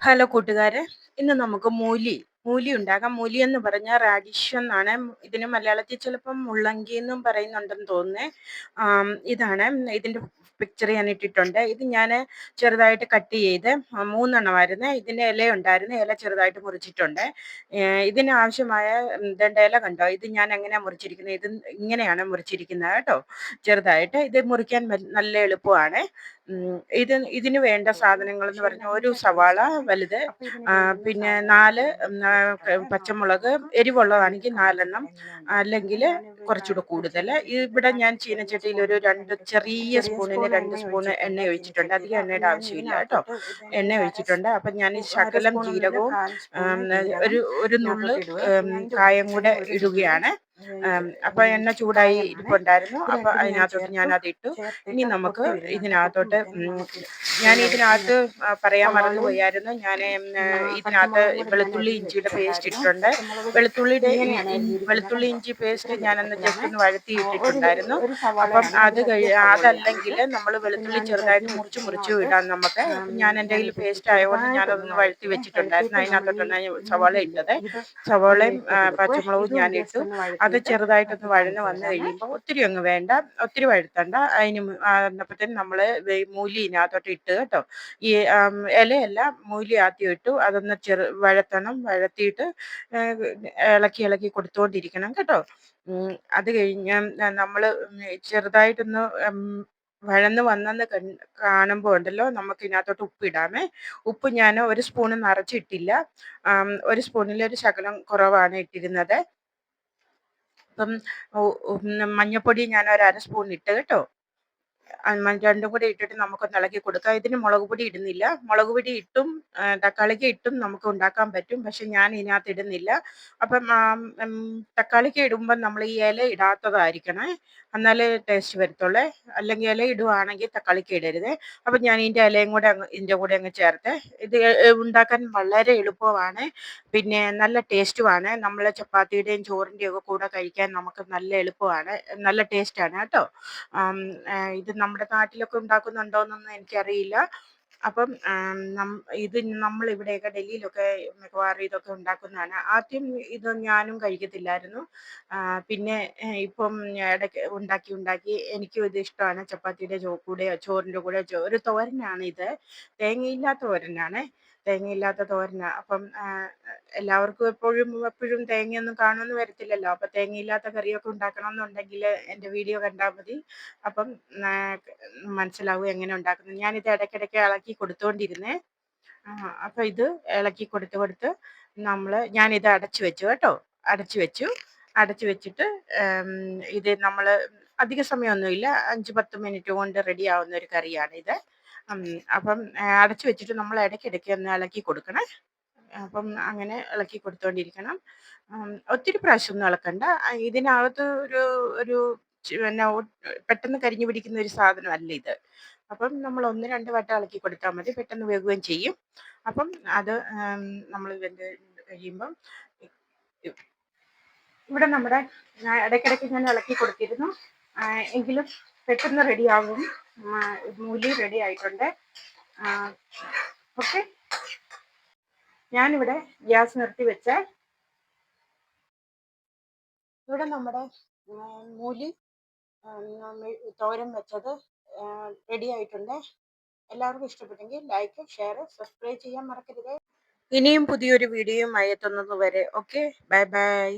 Hello കൂട്ടുകാരെ, ഇന്ന് നമുക്ക് മൂലി ഉണ്ടാക്കാം. മൂലി എന്ന് പറഞ്ഞാൽ റാഡിഷ് എന്നാണ്. ഇതിന് മലയാളത്തിൽ ചിലപ്പം മുള്ളങ്കി എന്നും പറയുന്നുണ്ടെന്ന് തോന്നുന്നേ. ഇതാണ് ഇതിന്റെ പിക്ചർ ഞാൻ ഇട്ടിട്ടുണ്ട്. ഇത് ഞാൻ ചെറുതായിട്ട് കട്ട് ചെയ്ത് 3 എണ്ണമായിരുന്നു. ഇതിന്റെ ഇല ഉണ്ടായിരുന്നു, ഇല ചെറുതായിട്ട് മുറിച്ചിട്ടുണ്ട്. ഇതിന് ആവശ്യമായ ഇല കണ്ടോ, ഇത് ഞാൻ എങ്ങനെയാ മുറിച്ചിരിക്കുന്നത്, ഇത് ഇങ്ങനെയാണ് മുറിച്ചിരിക്കുന്നത് കേട്ടോ. ചെറുതായിട്ട് ഇത് മുറിക്കാൻ നല്ല എളുപ്പമാണ്. ഇതിന് വേണ്ട സാധനങ്ങൾ എന്ന് പറഞ്ഞാൽ ഒരു സവാള വലുത്, പിന്നെ 4 പച്ചമുളക്, എരിവുള്ളതാണെങ്കിൽ 4 എണ്ണം, അല്ലെങ്കിൽ കുറച്ചുകൂടെ കൂടുതൽ. ഇവിടെ ഞാൻ ചീനച്ചട്ടിയിൽ ഒരു 2 സ്പൂണ് എണ്ണ ഒഴിച്ചിട്ടുണ്ട്. അധികം എണ്ണയുടെ ആവശ്യമില്ല കേട്ടോ. എണ്ണ ഒഴിച്ചിട്ടുണ്ട്. അപ്പം ഞാൻ ഈ ശകലം ജീരകവും ഒരു നുള്ള് കായം കൂടെ ഇടുകയാണ്. അപ്പൊ എണ്ണ ചൂടായി ഇരിപ്പുണ്ടായിരുന്നു. അപ്പൊ അതിനകത്തോട്ട് ഞാൻ അതിട്ടു. ഇനി നമുക്ക് ഇതിനകത്തോട്ട് ഞാൻ ഇതിനകത്ത് പറയാൻ മറന്നു പോയായിരുന്നു. ഞാൻ ഇതിനകത്ത് വെളുത്തുള്ളി ഇഞ്ചിയുടെ പേസ്റ്റ് ഇട്ടിട്ടുണ്ട്. വെളുത്തുള്ളി ഇഞ്ചി പേസ്റ്റ് ഞാനൊന്ന് ജസ്റ്റ് ഒന്ന് വഴറ്റി ഇട്ടിട്ടുണ്ടായിരുന്നു. അപ്പം അതല്ലെങ്കിൽ നമ്മൾ വെളുത്തുള്ളി ചെറുതായിട്ട് മുറിച്ച് ഇടാം നമുക്ക്. ഞാൻ എൻ്റെ കയ്യിൽ പേസ്റ്റ് ആയതുകൊണ്ട് ഞാനതൊന്ന് വഴറ്റി വെച്ചിട്ടുണ്ടായിരുന്നു. അതിനകത്തോട്ടാണ് സവാള ഇട്ടത്. സവാളയും പച്ചമുളകും ഞാൻ ഇട്ടു. അത് ചെറുതായിട്ടൊന്ന് വഴന്ന് വന്നു കഴിയുമ്പോൾ, ഒത്തിരി അങ്ങ് വേണ്ട, ഒത്തിരി വഴത്തണ്ട, അന്നപ്പത്തേനും നമ്മൾ മൂലി ഇതിനകത്തോട്ട് ഇട്ട് കേട്ടോ. ഈ ഇലയല്ല, മൂലി ആദ്യം ഇട്ടു. അതൊന്ന് വഴത്തിയിട്ട് ഇളക്കി കൊടുത്തുകൊണ്ടിരിക്കണം കേട്ടോ. അത് കഴിഞ്ഞ് നമ്മൾ ചെറുതായിട്ടൊന്ന് വഴന്ന് വന്നെന്ന് കാണുമ്പോൾ ഉണ്ടല്ലോ, നമുക്ക് ഇതിനകത്തോട്ട് ഉപ്പിടാമേ. ഉപ്പ് ഞാൻ 1 സ്പൂണ് നിറച്ചിട്ടില്ല. 1 സ്പൂണിൽ ഒരു ശകലം കുറവാണ് ഇട്ടിരുന്നത്. അപ്പം മഞ്ഞപ്പൊടി ഞാൻ ഒരു 1/2 സ്പൂൺ ഇട്ട് കേട്ടോ. രണ്ടും കൂടി ഇട്ടിട്ട് നമുക്കൊന്ന് ഇളക്കി കൊടുക്കാം. ഇതിന് മുളക് പൊടി ഇടുന്നില്ല. മുളക് പൊടി ഇട്ടും തക്കാളിക്ക് ഇട്ടും നമുക്ക് ഉണ്ടാക്കാൻ പറ്റും, പക്ഷെ ഞാൻ ഇതിനകത്ത് ഇടുന്നില്ല. അപ്പം തക്കാളിക്ക് ഇടുമ്പോൾ നമ്മൾ ഈ ഇല ഇടാത്തതായിരിക്കണേ, എന്നാലേ ടേസ്റ്റ് വരത്തുള്ളേ. അല്ലെങ്കിൽ ഇല ഇടുവാണെങ്കിൽ തക്കാളിക്ക് ഇടരുത്. അപ്പം ഞാൻ ഇതിൻ്റെ ഇലയും കൂടെ ഇതിൻ്റെ കൂടെ അങ്ങ് ചേർത്ത്. ഇത് ഉണ്ടാക്കാൻ വളരെ എളുപ്പമാണ്, പിന്നെ നല്ല ടേസ്റ്റുമാണ്. നമ്മൾ ചപ്പാത്തിയുടെയും ചോറിൻ്റെയും ഒക്കെ കൂടെ കഴിക്കാൻ നമുക്ക് നല്ല എളുപ്പമാണ്, നല്ല ടേസ്റ്റാണ് കേട്ടോ. ഇത് നമ്മുടെ നാട്ടിലൊക്കെ ഉണ്ടാക്കുന്നുണ്ടോ എന്നൊന്നും എനിക്കറിയില്ല. അപ്പം ഇത് നമ്മൾ ഇവിടെയൊക്കെ ഡൽഹിയിലൊക്കെ മിക്കവാറും ഇതൊക്കെ ഉണ്ടാക്കുന്നതാണ്. ആദ്യം ഇത് ഞാനും കഴിക്കത്തില്ലായിരുന്നു. പിന്നെ ഇപ്പം ഇടയ്ക്ക് ഉണ്ടാക്കി എനിക്കും ഇത് ഇഷ്ടമാണ്. ചപ്പാത്തിയുടെ കൂടെയോ ചോറിൻ്റെ കൂടെ ഒരു തോരനാണ് ഇത്. തേങ്ങയില്ലാത്ത തോരനാണ്, തേങ്ങയില്ലാത്ത തോരനാണ്. അപ്പം എല്ലാവർക്കും എപ്പോഴും തേങ്ങയൊന്നും കാണുമെന്ന് വരത്തില്ലല്ലോ. അപ്പം തേങ്ങയില്ലാത്ത കറിയൊക്കെ ഉണ്ടാക്കണമെന്നുണ്ടെങ്കിൽ എൻ്റെ വീഡിയോ കണ്ടാൽ മതി. അപ്പം മനസ്സിലാവും എങ്ങനെ ഉണ്ടാക്കുന്നത്. ഞാനിത് ഇടയ്ക്കിടയ്ക്ക് ഇളക്കി കൊടുത്തുകൊണ്ടിരുന്നേ. അപ്പം ഇത് ഇളക്കി കൊടുത്ത് ഞാനിത് അടച്ചു വെച്ചു കേട്ടോ. അടച്ചു വെച്ചിട്ട് ഇത് നമ്മൾ അധിക സമയമൊന്നുമില്ല, 5-10 മിനിറ്റ് കൊണ്ട് റെഡി ആവുന്ന ഒരു കറിയാണിത്. അപ്പം അടച്ചു വെച്ചിട്ട് നമ്മൾ ഇടയ്ക്കിടയ്ക്ക് ഒന്ന് ഇളക്കി കൊടുക്കണേ. അപ്പം അങ്ങനെ ഇളക്കി കൊടുത്തുകൊണ്ടിരിക്കണം. ഒത്തിരി പ്രാവശ്യമൊന്നും ഇളക്കണ്ട. ഇതിനകത്ത് ഒരു പിന്നെ പെട്ടെന്ന് കരിഞ്ഞു പിടിക്കുന്ന ഒരു സാധനമല്ല ഇത്. അപ്പം നമ്മൾ 1-2 വട്ടം ഇളക്കി കൊടുത്താൽ മതി, പെട്ടെന്ന് വേകുകയും ചെയ്യും. അപ്പം അത് നമ്മൾ വെന്ത് കഴിയുമ്പം ഇവിടെ നമ്മുടെ ഇടയ്ക്കിടയ്ക്ക് ഞാൻ ഇളക്കി കൊടുത്തിരുന്നു, എങ്കിലും പെട്ടെന്ന് റെഡിയാകും. മൂലി റെഡി ആയിട്ടുണ്ട്. ഓക്കെ, ഞാനിവിടെ ഗ്യാസ് നിർത്തി വെച്ചേ. ഇവിടെ നമ്മുടെ മൂലി തോരൻ വെച്ചത് റെഡി ആയിട്ടുണ്ട്. എല്ലാവർക്കും ഇഷ്ടപ്പെട്ടെങ്കിൽ ലൈക്ക്, ഷെയർ, സബ്സ്ക്രൈബ് ചെയ്യാൻ മറക്കരുത്. ഇനിയും പുതിയൊരു വീഡിയോയുമായി എത്തുന്നത് വരെ ഓക്കെ, ബൈ ബൈ.